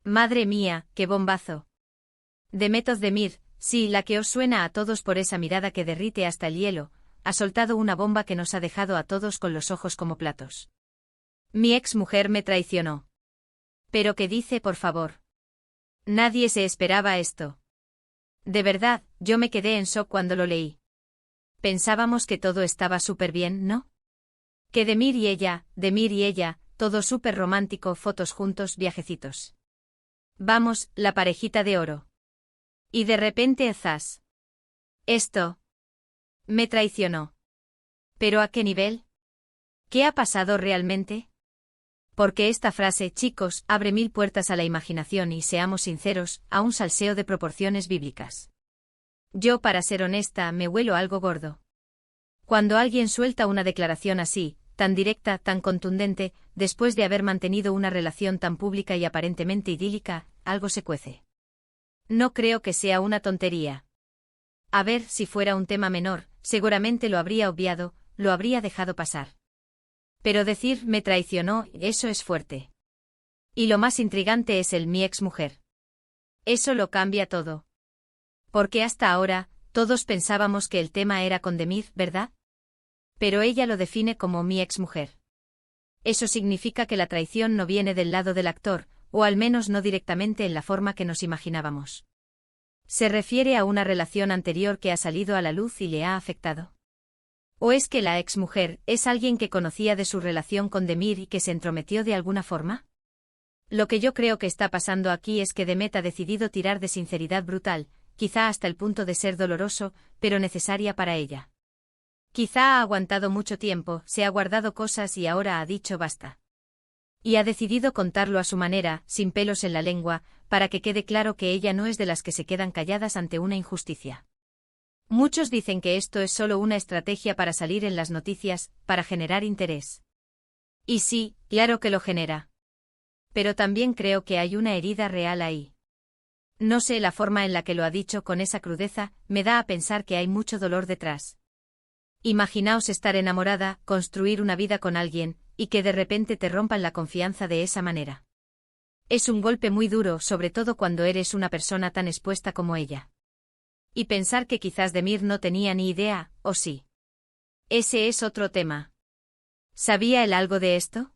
Madre mía, qué bombazo. Demet Özdemir, sí, la que os suena a todos por esa mirada que derrite hasta el hielo, ha soltado una bomba que nos ha dejado a todos con los ojos como platos. Mi ex mujer me traicionó. ¿Pero qué dice, por favor? Nadie se esperaba esto. De verdad, yo me quedé en shock cuando lo leí. Pensábamos que todo estaba súper bien, ¿no? Que Demir y ella, todo súper romántico, fotos juntos, viajecitos. Vamos, la parejita de oro. Y de repente, zas. Esto. Me traicionó. ¿Pero a qué nivel? ¿Qué ha pasado realmente? Porque esta frase, chicos, abre mil puertas a la imaginación y, seamos sinceros, a un salseo de proporciones bíblicas. Yo, para ser honesta, me huelo algo gordo. Cuando alguien suelta una declaración así, tan directa, tan contundente, después de haber mantenido una relación tan pública y aparentemente idílica, algo se cuece. No creo que sea una tontería. A ver, si fuera un tema menor, seguramente lo habría obviado, lo habría dejado pasar. Pero decir me traicionó, eso es fuerte. Y lo más intrigante es el mi ex mujer. Eso lo cambia todo. Porque hasta ahora, todos pensábamos que el tema era con Demir, ¿verdad? Pero ella lo define como mi ex mujer. Eso significa que la traición no viene del lado del actor, o al menos no directamente en la forma que nos imaginábamos. ¿Se refiere a una relación anterior que ha salido a la luz y le ha afectado? ¿O es que la exmujer es alguien que conocía de su relación con Demir y que se entrometió de alguna forma? Lo que yo creo que está pasando aquí es que Demet ha decidido tirar de sinceridad brutal, quizá hasta el punto de ser doloroso, pero necesaria para ella. Quizá ha aguantado mucho tiempo, se ha guardado cosas y ahora ha dicho basta. Y ha decidido contarlo a su manera, sin pelos en la lengua, para que quede claro que ella no es de las que se quedan calladas ante una injusticia. Muchos dicen que esto es solo una estrategia para salir en las noticias, para generar interés. Y sí, claro que lo genera. Pero también creo que hay una herida real ahí. No sé, la forma en la que lo ha dicho con esa crudeza, me da a pensar que hay mucho dolor detrás. Imaginaos estar enamorada, construir una vida con alguien, y que de repente te rompan la confianza de esa manera. Es un golpe muy duro, sobre todo cuando eres una persona tan expuesta como ella. Y pensar que quizás Demir no tenía ni idea, ¿o sí? Ese es otro tema. ¿Sabía él algo de esto?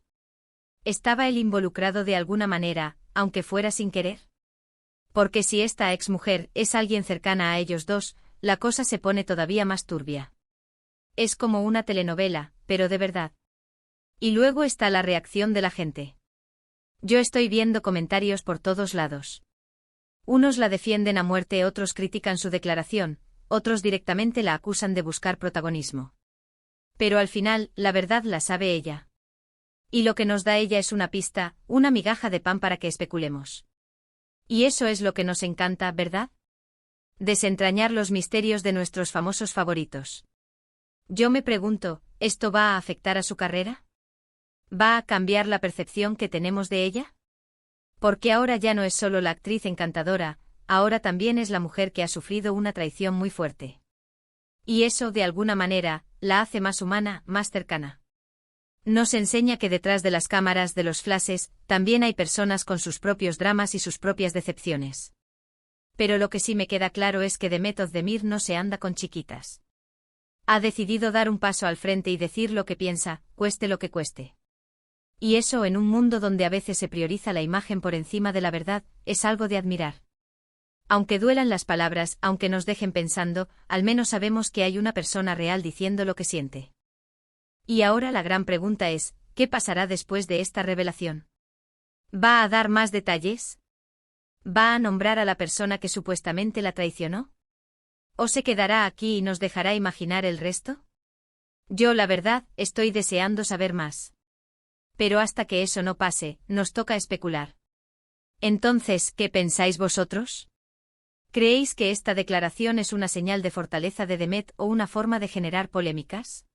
¿Estaba él involucrado de alguna manera, aunque fuera sin querer? Porque si esta exmujer es alguien cercana a ellos dos, la cosa se pone todavía más turbia. Es como una telenovela, pero de verdad. Y luego está la reacción de la gente. Yo estoy viendo comentarios por todos lados. Unos la defienden a muerte, otros critican su declaración, otros directamente la acusan de buscar protagonismo. Pero al final, la verdad la sabe ella. Y lo que nos da ella es una pista, una migaja de pan para que especulemos. Y eso es lo que nos encanta, ¿verdad? Desentrañar los misterios de nuestros famosos favoritos. Yo me pregunto, ¿esto va a afectar a su carrera? ¿Va a cambiar la percepción que tenemos de ella? Porque ahora ya no es solo la actriz encantadora, ahora también es la mujer que ha sufrido una traición muy fuerte. Y eso, de alguna manera, la hace más humana, más cercana. Nos enseña que detrás de las cámaras, de los flashes, también hay personas con sus propios dramas y sus propias decepciones. Pero lo que sí me queda claro es que Demet Özdemir no se anda con chiquitas. Ha decidido dar un paso al frente y decir lo que piensa, cueste lo que cueste. Y eso, en un mundo donde a veces se prioriza la imagen por encima de la verdad, es algo de admirar. Aunque duelan las palabras, aunque nos dejen pensando, al menos sabemos que hay una persona real diciendo lo que siente. Y ahora la gran pregunta es, ¿qué pasará después de esta revelación? ¿Va a dar más detalles? ¿Va a nombrar a la persona que supuestamente la traicionó? ¿O se quedará aquí y nos dejará imaginar el resto? Yo, la verdad, estoy deseando saber más. Pero hasta que eso no pase, nos toca especular. Entonces, ¿qué pensáis vosotros? ¿Creéis que esta declaración es una señal de fortaleza de Demet o una forma de generar polémicas?